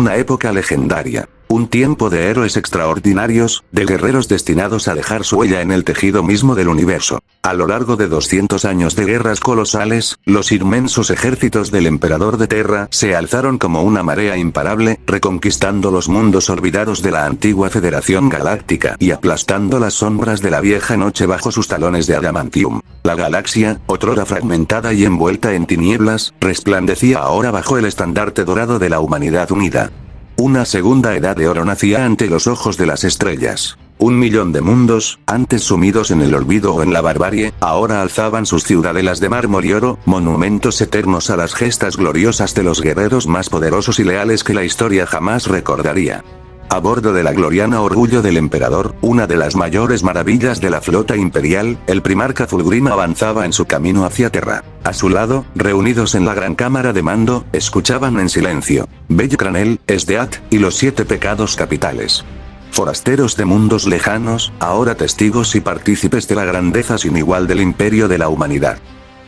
Una época legendaria. Un tiempo de héroes extraordinarios, de guerreros destinados a dejar su huella en el tejido mismo del universo. A lo largo de 200 años de guerras colosales, los inmensos ejércitos del emperador de Terra se alzaron como una marea imparable, reconquistando los mundos olvidados de la antigua Federación Galáctica y aplastando las sombras de la vieja noche bajo sus talones de adamantium. La galaxia, otrora fragmentada y envuelta en tinieblas, resplandecía ahora bajo el estandarte dorado de la humanidad unida. Una segunda edad de oro nacía ante los ojos de las estrellas. 1.000.000 de mundos, antes sumidos en el olvido o en la barbarie, ahora alzaban sus ciudadelas de mármol y oro, monumentos eternos a las gestas gloriosas de los guerreros más poderosos y leales que la historia jamás recordaría. A bordo de la gloriana Orgullo del Emperador, una de las mayores maravillas de la flota imperial, el primarca Fulgrim avanzaba en su camino hacia Terra. A su lado, reunidos en la gran cámara de mando, escuchaban en silencio Bell Cranel, Esdeath, y los 7 pecados capitales. Forasteros de mundos lejanos, ahora testigos y partícipes de la grandeza sin igual del imperio de la humanidad.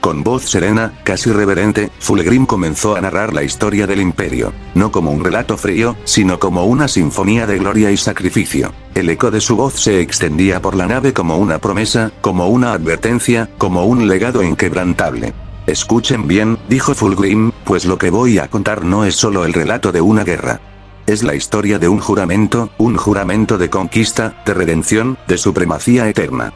Con voz serena, casi reverente, Fulgrim comenzó a narrar la historia del imperio, no como un relato frío, sino como una sinfonía de gloria y sacrificio. El eco de su voz se extendía por la nave como una promesa, como una advertencia, como un legado inquebrantable. Escuchen bien, dijo Fulgrim, pues lo que voy a contar no es solo el relato de una guerra. Es la historia de un juramento de conquista, de redención, de supremacía eterna.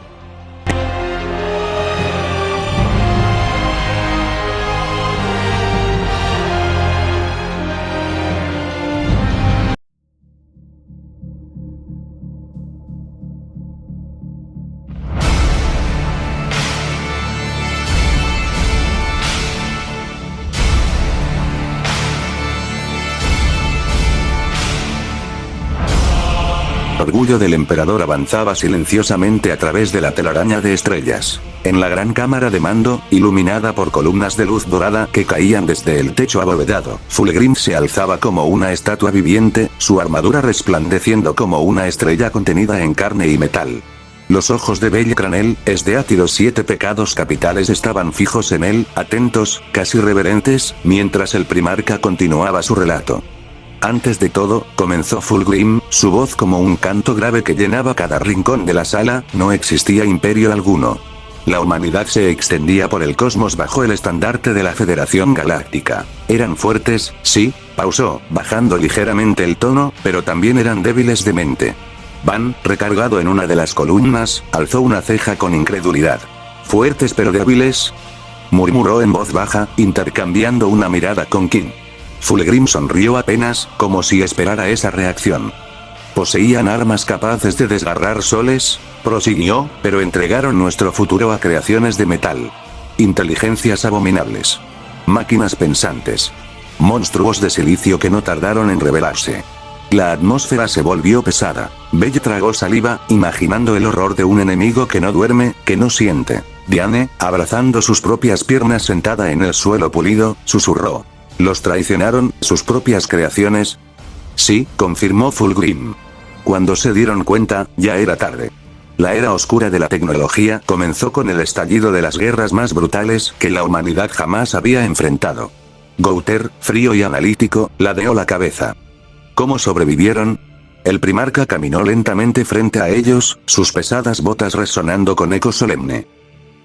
Orgullo del Emperador avanzaba silenciosamente a través de la telaraña de estrellas. En la gran cámara de mando, iluminada por columnas de luz dorada que caían desde el techo abovedado, Fulgrim se alzaba como una estatua viviente, su armadura resplandeciendo como una estrella contenida en carne y metal. Los ojos de Bell Cranel, Esdeath y los 7 pecados capitales estaban fijos en él, atentos, casi reverentes, mientras el primarca continuaba su relato. Antes de todo, comenzó Fulgrim, su voz como un canto grave que llenaba cada rincón de la sala, no existía imperio alguno. La humanidad se extendía por el cosmos bajo el estandarte de la Federación Galáctica. Eran fuertes, sí, pausó, bajando ligeramente el tono, pero también eran débiles de mente. Van, recargado en una de las columnas, alzó una ceja con incredulidad. ¿Fuertes pero débiles?, murmuró en voz baja, intercambiando una mirada con King. Fulgrim sonrió apenas, como si esperara esa reacción. ¿Poseían armas capaces de desgarrar soles?, prosiguió, pero entregaron nuestro futuro a creaciones de metal. Inteligencias abominables. Máquinas pensantes. Monstruos de silicio que no tardaron en revelarse. La atmósfera se volvió pesada. Bell tragó saliva, imaginando el horror de un enemigo que no duerme, que no siente. Diane, abrazando sus propias piernas sentada en el suelo pulido, susurró. ¿Los traicionaron, sus propias creaciones? Sí, confirmó Fulgrim. Cuando se dieron cuenta, ya era tarde. La era oscura de la tecnología comenzó con el estallido de las guerras más brutales que la humanidad jamás había enfrentado. Gouter, frío y analítico, ladeó la cabeza. ¿Cómo sobrevivieron? El primarca caminó lentamente frente a ellos, sus pesadas botas resonando con eco solemne.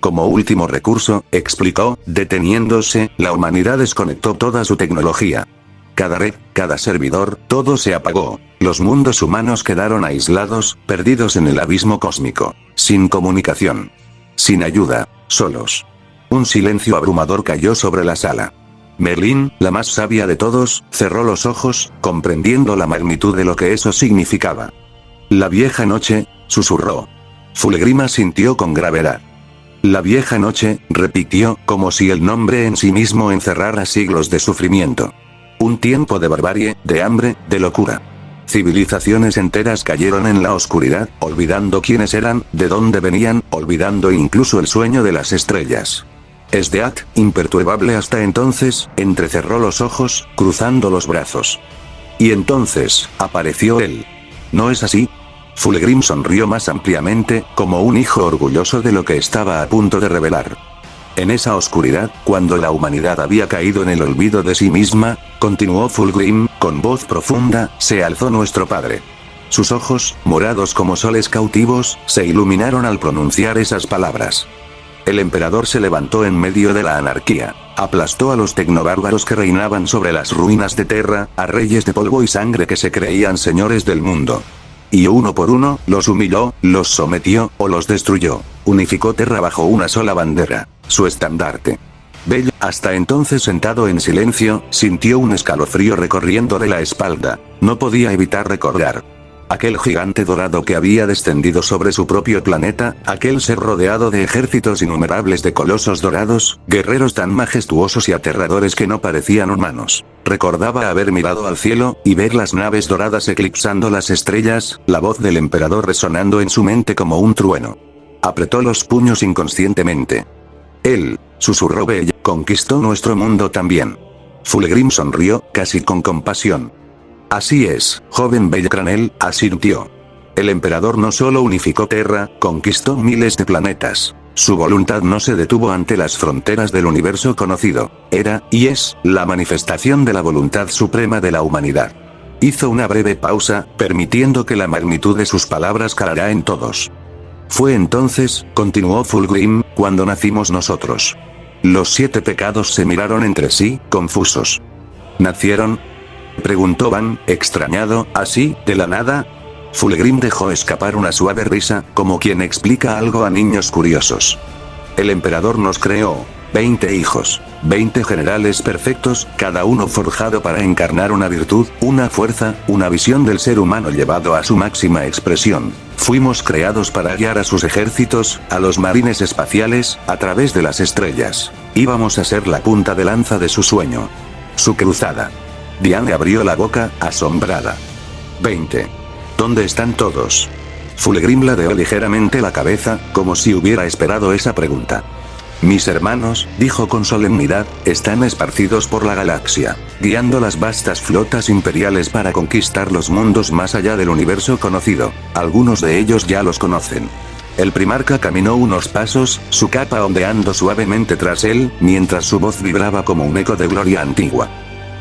Como último recurso, explicó, deteniéndose, la humanidad desconectó toda su tecnología. Cada red, cada servidor, todo se apagó. Los mundos humanos quedaron aislados, perdidos en el abismo cósmico. Sin comunicación. Sin ayuda. Solos. Un silencio abrumador cayó sobre la sala. Merlin, la más sabia de todos, cerró los ojos, comprendiendo la magnitud de lo que eso significaba. La vieja noche, susurró. Fulgrim asintió con gravedad. La vieja noche, repitió, como si el nombre en sí mismo encerrara siglos de sufrimiento. Un tiempo de barbarie, de hambre, de locura. Civilizaciones enteras cayeron en la oscuridad, olvidando quiénes eran, de dónde venían, olvidando incluso el sueño de las estrellas. Esdeath, imperturbable hasta entonces, entrecerró los ojos, cruzando los brazos. Y entonces, apareció él. ¿No es así? Fulgrim sonrió más ampliamente, como un hijo orgulloso de lo que estaba a punto de revelar. En esa oscuridad, cuando la humanidad había caído en el olvido de sí misma, continuó Fulgrim, con voz profunda, se alzó nuestro padre. Sus ojos, morados como soles cautivos, se iluminaron al pronunciar esas palabras. El emperador se levantó en medio de la anarquía, aplastó a los tecnobárbaros que reinaban sobre las ruinas de Terra, a reyes de polvo y sangre que se creían señores del mundo. Y uno por uno, los humilló, los sometió, o los destruyó. Unificó Terra bajo una sola bandera, su estandarte. Bell, hasta entonces sentado en silencio, sintió un escalofrío recorriéndole la espalda. No podía evitar recordar. Aquel gigante dorado que había descendido sobre su propio planeta, aquel ser rodeado de ejércitos innumerables de colosos dorados, guerreros tan majestuosos y aterradores que no parecían humanos. Recordaba haber mirado al cielo, y ver las naves doradas eclipsando las estrellas, la voz del emperador resonando en su mente como un trueno. Apretó los puños inconscientemente. Él, susurró Bell, conquistó nuestro mundo también. Fulgrim sonrió, casi con compasión. Así es, joven Bellcranel, asintió. El emperador no solo unificó Terra, conquistó miles de planetas. Su voluntad no se detuvo ante las fronteras del universo conocido. Era, y es, la manifestación de la voluntad suprema de la humanidad. Hizo una breve pausa, permitiendo que la magnitud de sus palabras calara en todos. Fue entonces, continuó Fulgrim, cuando nacimos nosotros. Los 7 pecados se miraron entre sí, confusos. ¿Nacieron?, preguntó Van, extrañado, así, de la nada. Fulgrim dejó escapar una suave risa, como quien explica algo a niños curiosos. El emperador nos creó 20 hijos, 20 generales perfectos, cada uno forjado para encarnar una virtud, una fuerza, una visión del ser humano llevado a su máxima expresión. Fuimos creados para guiar a sus ejércitos, a los marines espaciales, a través de las estrellas. Íbamos a ser la punta de lanza de su sueño. Su cruzada. Diane abrió la boca, asombrada. 20. ¿Dónde están todos? Fulgrim ladeó ligeramente la cabeza, como si hubiera esperado esa pregunta. Mis hermanos, dijo con solemnidad, están esparcidos por la galaxia, guiando las vastas flotas imperiales para conquistar los mundos más allá del universo conocido. Algunos de ellos ya los conocen. El primarca caminó unos pasos, su capa ondeando suavemente tras él, mientras su voz vibraba como un eco de gloria antigua.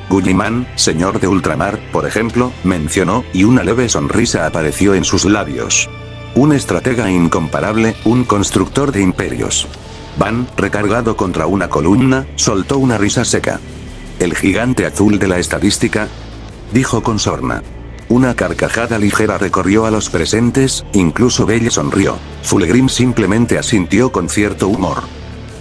Gulliman, señor de ultramar, por ejemplo, mencionó, y una leve sonrisa apareció en sus labios. Un estratega incomparable, un constructor de imperios. Van, recargado contra una columna, soltó una risa seca. El gigante azul de la estadística, dijo con sorna. Una carcajada ligera recorrió a los presentes, incluso Bell sonrió. Fulgrim simplemente asintió con cierto humor.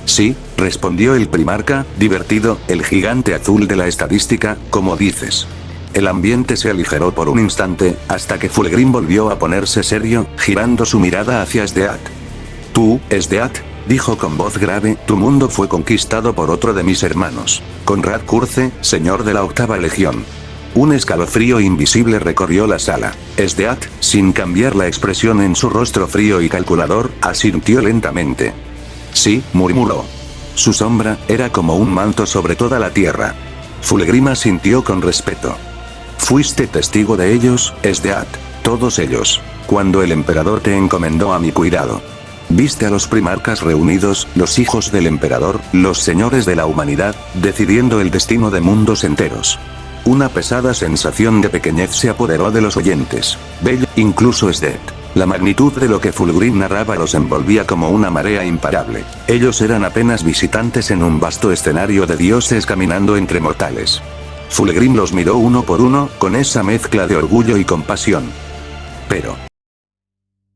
Sí, respondió el primarca, divertido, el gigante azul de la estadística, como dices. El ambiente se aligeró por un instante, hasta que Fulgrim volvió a ponerse serio, girando su mirada hacia Sdeat. Tú, Sdeat, dijo con voz grave, tu mundo fue conquistado por otro de mis hermanos. Conrad Curze, señor de la 8ª Legión. Un escalofrío invisible recorrió la sala. Sdeat, sin cambiar la expresión en su rostro frío y calculador, asintió lentamente. Sí, murmuró. Su sombra era como un manto sobre toda la tierra. Fulgrim asintió con respeto. Fuiste testigo de ellos, Sdeat, todos ellos, cuando el emperador te encomendó a mi cuidado. Viste a los primarcas reunidos, los hijos del emperador, los señores de la humanidad, decidiendo el destino de mundos enteros. Una pesada sensación de pequeñez se apoderó de los oyentes. Bell, incluso Sdeat. La magnitud de lo que Fulgrim narraba los envolvía como una marea imparable. Ellos eran apenas visitantes en un vasto escenario de dioses caminando entre mortales. Fulgrim los miró uno por uno, con esa mezcla de orgullo y compasión. Pero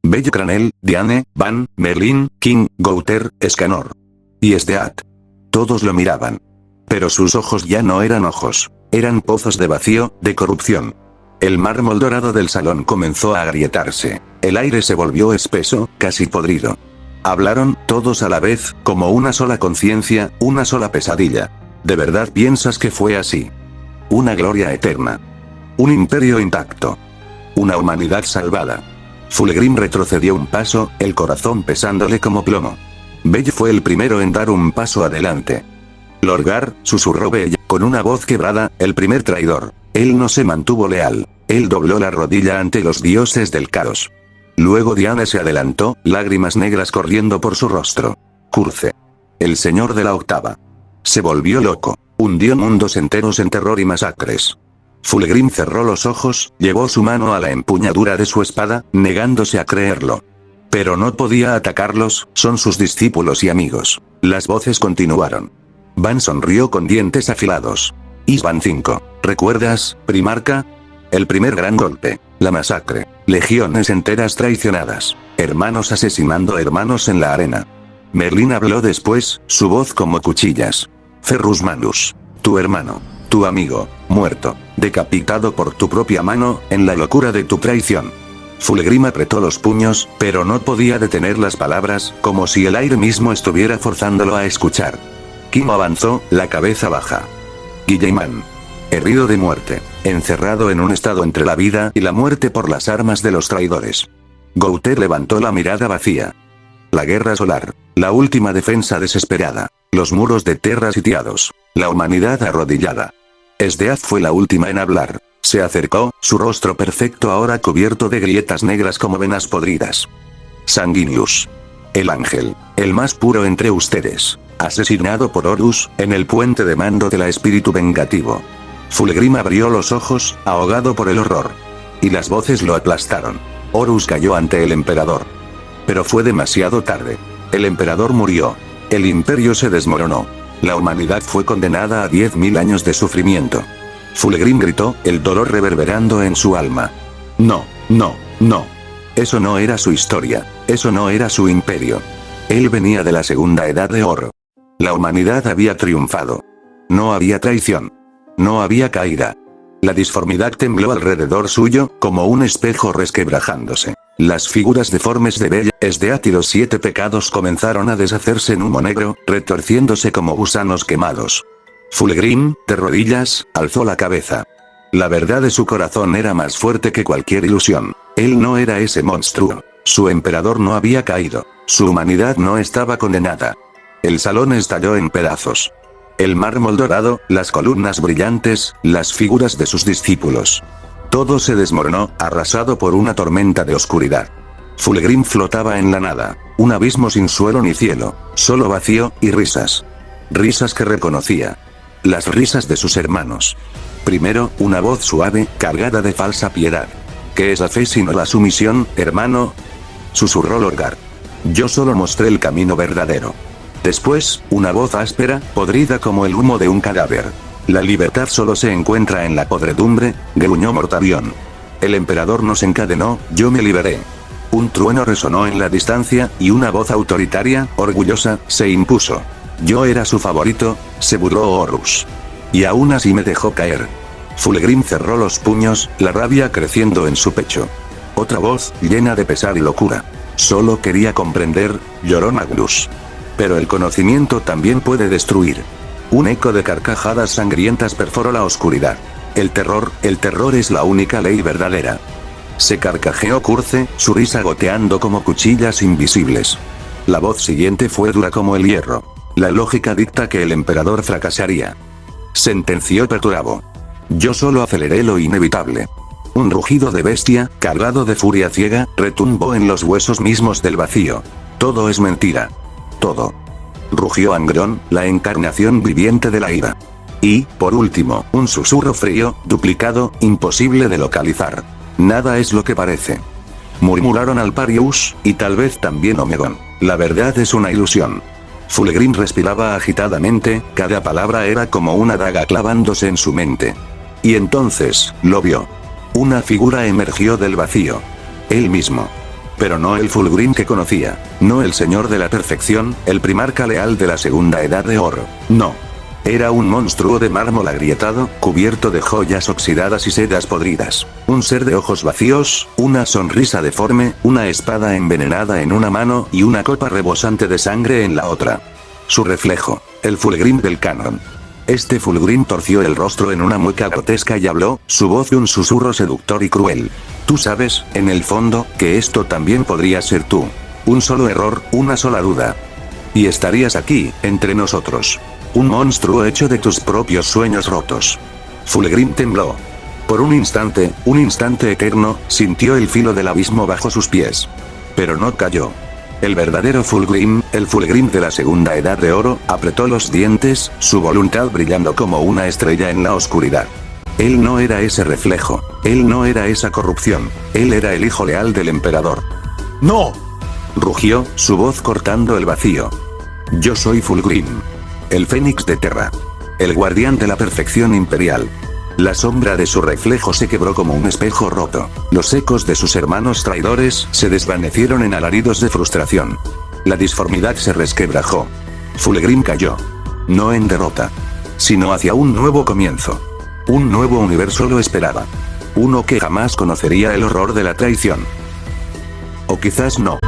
Bellcranel, Diane, Van, Merlin, King, Gouter, Escanor y Sdeat. Todos lo miraban. Pero sus ojos ya no eran ojos. Eran pozos de vacío, de corrupción. El mármol dorado del salón comenzó a agrietarse. El aire se volvió espeso, casi podrido. Hablaron, todos a la vez, como una sola conciencia, una sola pesadilla. ¿De verdad piensas que fue así? Una gloria eterna. Un imperio intacto. Una humanidad salvada. Fulgrim retrocedió un paso, el corazón pesándole como plomo. Bell fue el primero en dar un paso adelante. Lorgar, susurró Bell, con una voz quebrada, el primer traidor. Él no se mantuvo leal. Él dobló la rodilla ante los dioses del caos. Luego Diane se adelantó, lágrimas negras corriendo por su rostro. Curze. El señor de la octava. Se volvió loco. Hundió mundos enteros en terror y masacres. Fulgrim cerró los ojos, llevó su mano a la empuñadura de su espada, negándose a creerlo. Pero no podía atacarlos, son sus discípulos y amigos. Las voces continuaron. Van sonrió con dientes afilados. Isvan 5. ¿Recuerdas, Primarca? El primer gran golpe. La masacre. Legiones enteras traicionadas. Hermanos asesinando hermanos en la arena. Merlín habló después, su voz como cuchillas. Ferrus Manus. Tu hermano. Tu amigo. Muerto. Decapitado por tu propia mano, en la locura de tu traición. Fulgrim apretó los puños, pero no podía detener las palabras, como si el aire mismo estuviera forzándolo a escuchar. Kimo avanzó, la cabeza baja. Guilliman. Herido de muerte. Encerrado en un estado entre la vida y la muerte por las armas de los traidores. Gouter levantó la mirada vacía. La guerra solar. La última defensa desesperada. Los muros de Terra sitiados. La humanidad arrodillada. Esdeath fue la última en hablar. Se acercó, su rostro perfecto ahora cubierto de grietas negras como venas podridas. Sanguinius. El ángel. El más puro entre ustedes. Asesinado por Horus, en el puente de mando del espíritu vengativo. Fulgrim abrió los ojos, ahogado por el horror. Y las voces lo aplastaron. Horus cayó ante el emperador. Pero fue demasiado tarde. El emperador murió. El imperio se desmoronó. La humanidad fue condenada a 10.000 años de sufrimiento. Fulgrim gritó, el dolor reverberando en su alma. No, no, no. Eso no era su historia. Eso no era su imperio. Él venía de la segunda edad de oro. La humanidad había triunfado. No había traición. No había caída. La disformidad tembló alrededor suyo, como un espejo resquebrajándose. Las figuras deformes de Bella, Esdeath y los 7 pecados comenzaron a deshacerse en humo negro, retorciéndose como gusanos quemados. Fulgrim, de rodillas, alzó la cabeza. La verdad de su corazón era más fuerte que cualquier ilusión. Él no era ese monstruo. Su emperador no había caído. Su humanidad no estaba condenada. El salón estalló en pedazos. El mármol dorado, las columnas brillantes, las figuras de sus discípulos. Todo se desmoronó, arrasado por una tormenta de oscuridad. Fulgrim flotaba en la nada, un abismo sin suelo ni cielo, solo vacío y risas. Risas que reconocía. Las risas de sus hermanos. Primero, una voz suave, cargada de falsa piedad. ¿Qué es la fe sino la sumisión, hermano? Susurró Lorgar. Yo solo mostré el camino verdadero. Después, una voz áspera, podrida como el humo de un cadáver. La libertad solo se encuentra en la podredumbre, gruñó Mortarion. El emperador nos encadenó, yo me liberé. Un trueno resonó en la distancia, y una voz autoritaria, orgullosa, se impuso. Yo era su favorito, se burló Horus. Y aún así me dejó caer. Fulgrim cerró los puños, la rabia creciendo en su pecho. Otra voz, llena de pesar y locura. Solo quería comprender, lloró Magnus. Pero el conocimiento también puede destruir. Un eco de carcajadas sangrientas perforó la oscuridad. El terror es la única ley verdadera. Se carcajeó Curce, su risa goteando como cuchillas invisibles. La voz siguiente fue dura como el hierro. La lógica dicta que el emperador fracasaría. Sentenció Perturabo. Yo solo aceleré lo inevitable. Un rugido de bestia, cargado de furia ciega, retumbó en los huesos mismos del vacío. Todo es mentira. Todo. Rugió Angrón, la encarnación viviente de la ira. Y, por último, un susurro frío, duplicado, imposible de localizar. Nada es lo que parece. Murmuraron Alparius, y tal vez también Omegon. La verdad es una ilusión. Fulgrim respiraba agitadamente, cada palabra era como una daga clavándose en su mente. Y entonces, lo vio. Una figura emergió del vacío. Él mismo. Pero no el Fulgrim que conocía, no el señor de la perfección, el primarca leal de la segunda edad de oro, no. Era un monstruo de mármol agrietado, cubierto de joyas oxidadas y sedas podridas. Un ser de ojos vacíos, una sonrisa deforme, una espada envenenada en una mano y una copa rebosante de sangre en la otra. Su reflejo, el Fulgrim del canon. Este Fulgrim torció el rostro en una mueca grotesca y habló, su voz de un susurro seductor y cruel. Tú sabes, en el fondo, que esto también podría ser tú. Un solo error, una sola duda. Y estarías aquí, entre nosotros. Un monstruo hecho de tus propios sueños rotos. Fulgrim tembló. Por un instante eterno, sintió el filo del abismo bajo sus pies. Pero no cayó. El verdadero Fulgrim, el Fulgrim de la segunda edad de oro, apretó los dientes, su voluntad brillando como una estrella en la oscuridad. Él no era ese reflejo, él no era esa corrupción, él era el hijo leal del emperador. ¡No! Rugió, su voz cortando el vacío. Yo soy Fulgrim. El Fénix de Terra. El guardián de la perfección imperial. La sombra de su reflejo se quebró como un espejo roto. Los ecos de sus hermanos traidores se desvanecieron en alaridos de frustración. La disformidad se resquebrajó. Fulgrim cayó. No en derrota, sino hacia un nuevo comienzo. Un nuevo universo lo esperaba. Uno que jamás conocería el horror de la traición. O quizás no.